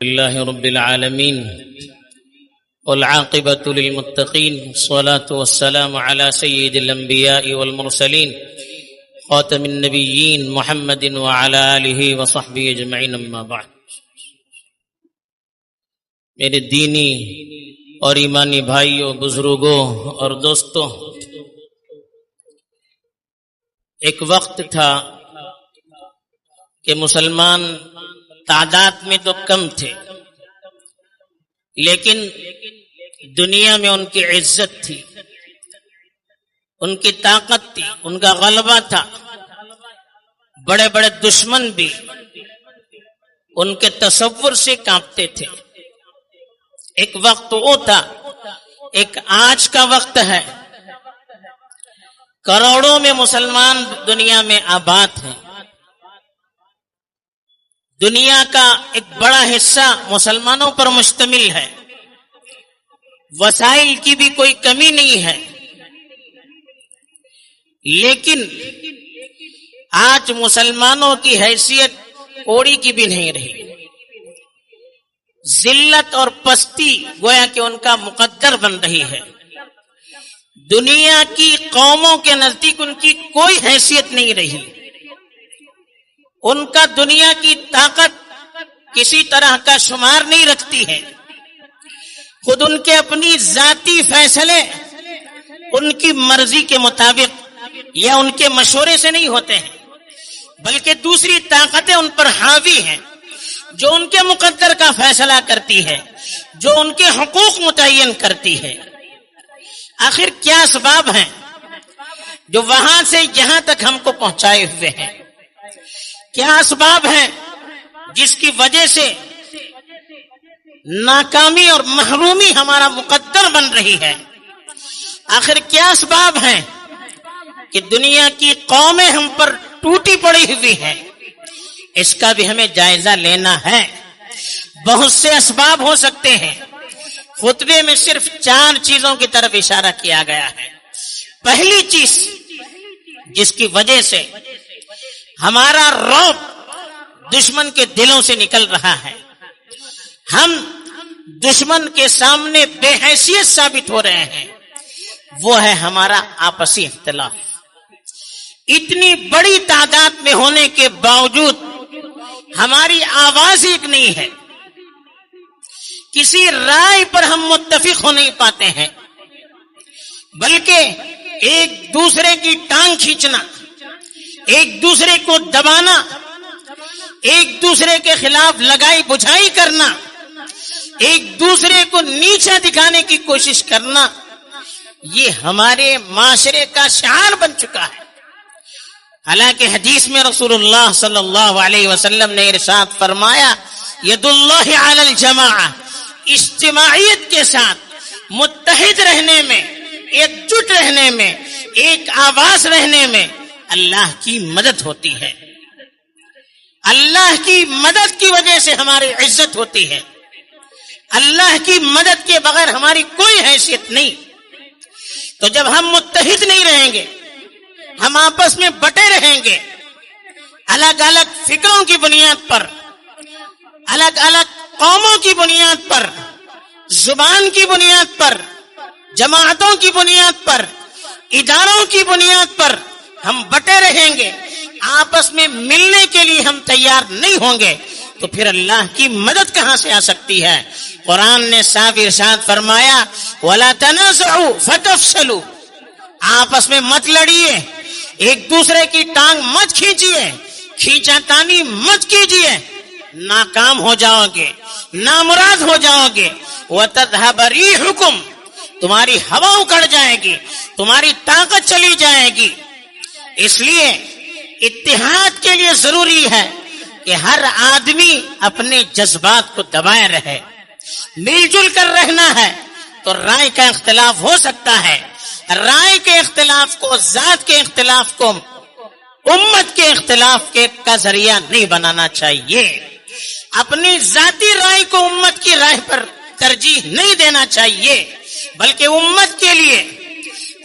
لله رب العالمين والعاقبة للمتقين والصلاة والسلام على سيد الأنبياء والمرسلين خاتم النبيين محمد وعلى آله وصحبه أجمعين أما بعد۔ میرے دینی اور ایمانی بھائیوں، بزرگوں اور دوستوں، ایک وقت تھا کہ مسلمان تعداد میں تو کم تھے، لیکن دنیا میں ان کی عزت تھی، ان کی طاقت تھی، ان کا غلبہ تھا۔ بڑے بڑے دشمن بھی ان کے تصور سے کانپتے تھے۔ ایک وقت وہ تھا، ایک آج کا وقت ہے۔ کروڑوں میں مسلمان دنیا میں آباد ہیں، دنیا کا ایک بڑا حصہ مسلمانوں پر مشتمل ہے، وسائل کی بھی کوئی کمی نہیں ہے، لیکن آج مسلمانوں کی حیثیت کوڑی کی بھی نہیں رہی۔ ذلت اور پستی گویا کہ ان کا مقدر بن رہی ہے۔ دنیا کی قوموں کے نزدیک ان کی کوئی حیثیت نہیں رہی۔ ان کا دنیا کی طاقت کسی طرح کا شمار نہیں رکھتی ہے۔ خود ان کے اپنی ذاتی فیصلے ان کی مرضی کے مطابق یا ان کے مشورے سے نہیں ہوتے ہیں، بلکہ دوسری طاقتیں ان پر حاوی ہیں، جو ان کے مقدر کا فیصلہ کرتی ہے، جو ان کے حقوق متعین کرتی ہے۔ آخر کیا اسباب ہیں جو وہاں سے یہاں تک ہم کو پہنچائے ہوئے ہیں؟ کیا اسباب ہیں جس کی وجہ سے ناکامی اور محرومی ہمارا مقدر بن رہی ہے؟ آخر کیا اسباب ہیں کہ دنیا کی قومیں ہم پر ٹوٹی پڑی ہوئی ہیں؟ اس کا بھی ہمیں جائزہ لینا ہے۔ بہت سے اسباب ہو سکتے ہیں، خطبے میں صرف 4 چیزوں کی طرف اشارہ کیا گیا ہے۔ پہلی چیز جس کی وجہ سے ہمارا رعب دشمن کے دلوں سے نکل رہا ہے، ہم دشمن کے سامنے بے حیثیت ثابت ہو رہے ہیں، وہ ہے ہمارا آپسی اختلاف۔ اتنی بڑی تعداد میں ہونے کے باوجود ہماری آواز ایک نہیں ہے، کسی رائے پر ہم متفق ہو نہیں پاتے ہیں، بلکہ ایک دوسرے کی ٹانگ کھینچنا، ایک دوسرے کو دبانا، ایک دوسرے کے خلاف لگائی بجھائی کرنا، ایک دوسرے کو نیچا دکھانے کی کوشش کرنا، یہ ہمارے معاشرے کا شعار بن چکا ہے۔ حالانکہ حدیث میں رسول اللہ صلی اللہ علیہ وسلم نے ارشاد فرمایا، ید اللہ علی الجماعہ، اجتماعیت کے ساتھ متحد رہنے میں، ایک جٹ رہنے میں، ایک آواز رہنے میں اللہ کی مدد ہوتی ہے۔ اللہ کی مدد کی وجہ سے ہماری عزت ہوتی ہے۔ اللہ کی مدد کے بغیر ہماری کوئی حیثیت نہیں۔ تو جب ہم متحد نہیں رہیں گے، ہم آپس میں بٹے رہیں گے، الگ الگ فکروں کی بنیاد پر، الگ الگ قوموں کی بنیاد پر، زبان کی بنیاد پر، جماعتوں کی بنیاد پر، اداروں کی بنیاد پر ہم بٹے رہیں گے، آپس میں ملنے کے لیے ہم تیار نہیں ہوں گے، تو پھر اللہ کی مدد کہاں سے آ سکتی ہے؟ قرآن نے صاف ارشاد فرمایا، وَلَا تَنَازَعُوا فَتَفْشَلُوا، آپس میں مت لڑیے، ایک دوسرے کی ٹانگ مت کھینچیے، کھینچا تانی مت کیجیے، ناکام ہو جاؤ گے، نامراد ہو جاؤ گے۔ وَتَذْهَبَ رِيحُكُمْ، تمہاری ہوا اکڑ جائے گی، تمہاری طاقت چلی جائے گی۔ اس لیے اتحاد کے لیے ضروری ہے کہ ہر آدمی اپنے جذبات کو دبائے رہے۔ مل جل کر رہنا ہے تو رائے کا اختلاف ہو سکتا ہے، رائے کے اختلاف کو، ذات کے اختلاف کو امت کے اختلاف کا ذریعہ نہیں بنانا چاہیے۔ اپنی ذاتی رائے کو امت کی رائے پر ترجیح نہیں دینا چاہیے، بلکہ امت کے لیے،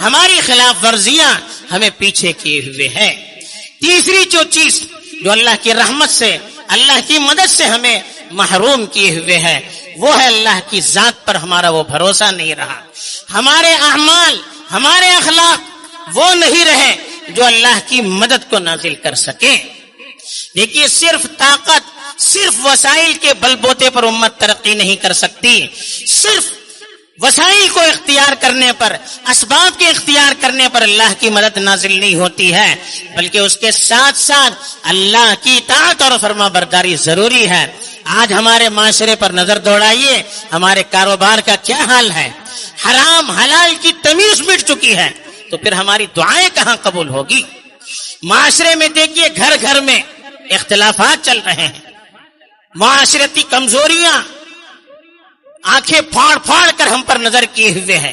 ہماری خلاف ورزیاں ہمیں پیچھے کیے ہوئے ہیں. تیسری جو چیز جو اللہ کی رحمت سے اللہ کی مدد سے ہمیں محروم کیے ہوئے ہے وہ ہے اللہ کی ذات پر ہمارا وہ بھروسہ نہیں رہا. ہمارے اعمال ہمارے اخلاق وہ نہیں رہے جو اللہ کی مدد کو نازل کر سکیں. دیکھیے صرف طاقت صرف وسائل کے بل بوتے پر امت ترقی نہیں کر سکتی. صرف وسائل کو اختیار کرنے پر اسباب کے اختیار کرنے پر اللہ کی مدد نازل نہیں ہوتی ہے بلکہ اس کے ساتھ ساتھ اللہ کی اطاعت اور فرما برداری ضروری ہے. آج ہمارے معاشرے پر نظر دوڑائیے ہمارے کاروبار کا کیا حال ہے. حرام حلال کی تمیز مٹ چکی ہے تو پھر ہماری دعائیں کہاں قبول ہوگی. معاشرے میں دیکھیے گھر گھر میں اختلافات چل رہے ہیں. معاشرتی کمزوریاں آنکھیں پھاڑ پھاڑ کر ہم پر نظر کیے ہوئے ہیں.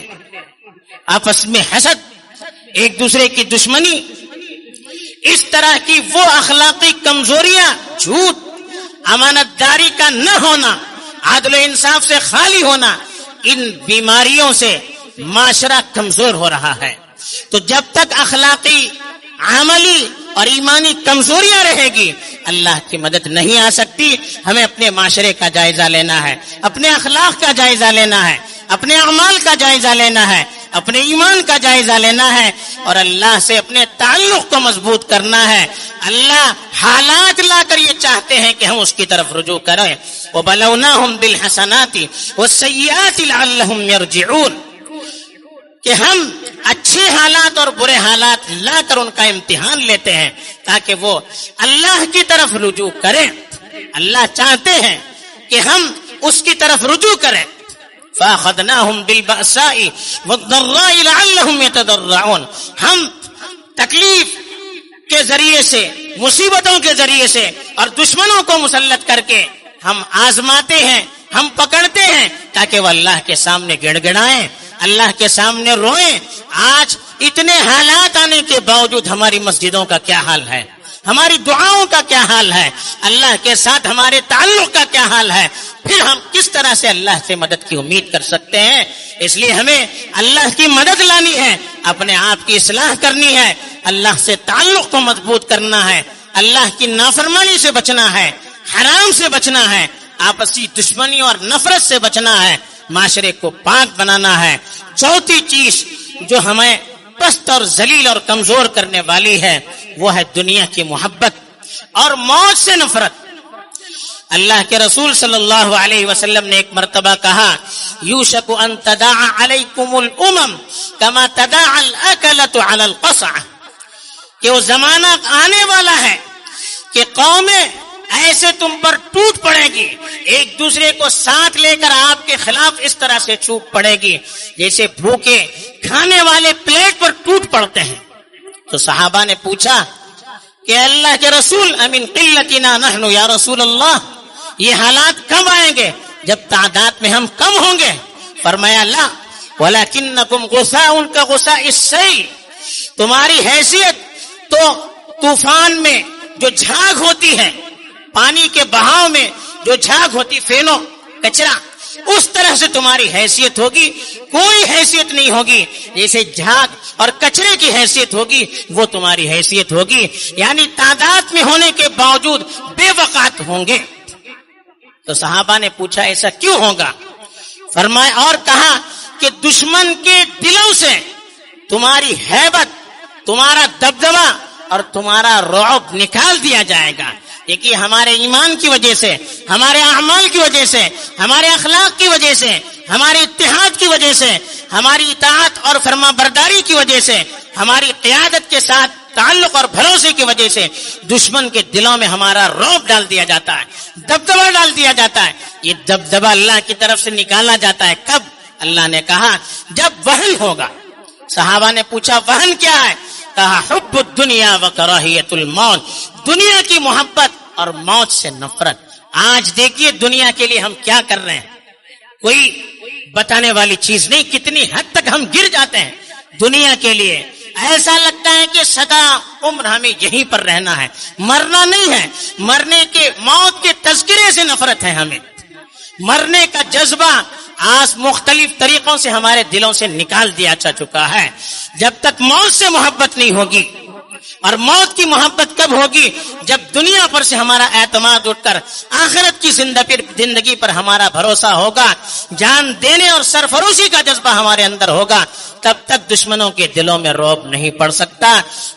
آپس میں حسد ایک دوسرے کی دشمنی اس طرح کی وہ اخلاقی کمزوریاں جھوٹ امانت داری کا نہ ہونا عدل و انصاف سے خالی ہونا ان بیماریوں سے معاشرہ کمزور ہو رہا ہے. تو جب تک اخلاقی عملی اور ایمانی کمزوریاں رہے گی اللہ کی مدد نہیں آ سکتی. ہمیں اپنے معاشرے کا جائزہ لینا ہے اپنے اخلاق کا جائزہ لینا ہے اپنے اعمال کا جائزہ لینا ہے اپنے ایمان کا جائزہ لینا ہے اور اللہ سے اپنے تعلق کو مضبوط کرنا ہے. اللہ حالات لا کر یہ چاہتے ہیں کہ ہم اس کی طرف رجوع کریں. وَبَلَوْنَاهُمْ بِالْحَسَنَاتِ وَالسَّيِّئَاتِ لَعَلَّهُمْ يَرْجِعُونَ کہ ہم اچھے حالات اور برے حالات لا کر ان کا امتحان لیتے ہیں تاکہ وہ اللہ کی طرف رجوع کریں. اللہ چاہتے ہیں کہ ہم اس کی طرف رجوع کریں. فَأَخَذْنَاهُمْ بِالْبَأْسَاءِ وَالضَّرَّاءِ لَعَلَّهُمْ يَتَضَرَّعُونَ ہم تکلیف کے ذریعے سے مصیبتوں کے ذریعے سے اور دشمنوں کو مسلط کر کے ہم آزماتے ہیں ہم پکڑتے ہیں تاکہ وہ اللہ کے سامنے گڑ گڑائیں اللہ کے سامنے روئیں. آج اتنے حالات آنے کے باوجود ہماری مسجدوں کا کیا حال ہے ہماری دعاؤں کا کیا حال ہے اللہ کے ساتھ ہمارے تعلق کا کیا حال ہے. پھر ہم کس طرح سے اللہ سے مدد کی امید کر سکتے ہیں. اس لیے ہمیں اللہ کی مدد لانی ہے اپنے آپ کی اصلاح کرنی ہے اللہ سے تعلق کو مضبوط کرنا ہے اللہ کی نافرمانی سے بچنا ہے حرام سے بچنا ہے آپسی دشمنی اور نفرت سے بچنا ہے معاشرے کو پاک بنانا ہے. چوتھی چیز جو ہمیں پست اور ذلیل اور کمزور کرنے والی ہے وہ ہے دنیا کی محبت اور موت سے نفرت. اللہ کے رسول صلی اللہ علیہ وسلم نے ایک مرتبہ کہا یوشک ان تداعى علیکم الامم کما تداعى الاکلۃ علی القصعۃ کہ وہ زمانہ آنے والا ہے کہ قومیں ایسے تم پر ٹوٹ پڑے گی ایک دوسرے کو ساتھ لے کر آپ کے خلاف اس طرح سے ٹوٹ پڑے گی جیسے بھوکے کھانے والے پلیٹ پر ٹوٹ پڑتے ہیں. تو صحابہ نے پوچھا کہ اللہ کے رسول امن قلتنا نحن یا رسول اللہ یہ حالات کب آئیں گے جب تعداد میں ہم کم ہوں گے. فرمایا لا ولکنکم غثاء کغثاء السیل تمہاری حیثیت تو طوفان میں جو جھاگ ہوتی ہے پانی کے بہاؤ میں جو جھاگ ہوتی فینو کچرا اس طرح سے تمہاری حیثیت ہوگی. کوئی حیثیت نہیں ہوگی جیسے جھاگ اور کچرے کی حیثیت ہوگی وہ تمہاری حیثیت ہوگی یعنی تعداد میں ہونے کے باوجود بے وقات ہوں گے. تو صحابہ نے پوچھا ایسا کیوں ہوگا. فرمایا اور کہا کہ دشمن کے دلوں سے تمہاری ہیبت تمہارا دبدبہ اور تمہارا رعب نکال دیا جائے گا. دیکھیے ہمارے ایمان کی وجہ سے ہمارے اعمال کی وجہ سے ہمارے اخلاق کی وجہ سے ہمارے اتحاد کی وجہ سے ہماری اطاعت اور فرما برداری کی وجہ سے ہماری قیادت کے ساتھ تعلق اور بھروسے کی وجہ سے دشمن کے دلوں میں ہمارا رعب ڈال دیا جاتا ہے دبدبہ ڈال دیا جاتا ہے. یہ دبدبہ اللہ کی طرف سے نکالا جاتا ہے کب. اللہ نے کہا جب وہن ہوگا. صحابہ نے پوچھا وہن کیا ہے. کہا حب الدنیا وکراہیت الموت دنیا کی محبت اور موت سے نفرت. آج دیکھیے دنیا کے لیے ہم کیا کر رہے ہیں کوئی بتانے والی چیز نہیں. کتنی حد تک ہم گر جاتے ہیں دنیا کے لیے. ایسا لگتا ہے کہ سدا عمر ہمیں یہیں پر رہنا ہے مرنا نہیں ہے. مرنے کے موت کے تذکرے سے نفرت ہے ہمیں. مرنے کا جذبہ آج مختلف طریقوں سے ہمارے دلوں سے نکال دیا جا چکا ہے. جب تک موت سے محبت نہیں ہوگی، اور موت کی محبت کب ہوگی؟ جب دنیا پر سے ہمارا اعتماد اٹھ کر آخرت کی زندگی پر ہمارا بھروسہ ہوگا، جان دینے اور سرفروشی کا جذبہ ہمارے اندر ہوگا، تب تک دشمنوں کے دلوں میں رعب نہیں پڑ سکتا.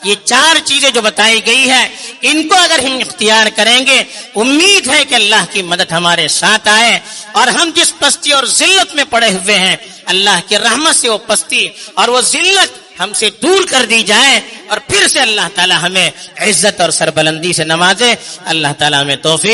یہ 4 چیزیں جو بتائی گئی ہے، ان کو اگر ہم اختیار کریں گے، امید ہے کہ اللہ کی مدد ہمارے ساتھ آئے، اور ہم جس پستی اور ذلت میں پڑے ہوئے ہیں، اللہ کی رحمت سے وہ پستی اور وہ ذلت ہم سے دور کر دی جائے، اور پھر سے اللہ تعالی ہمیں عزت اور سربلندی سے نوازے. اللہ تعالی ہمیں توفیق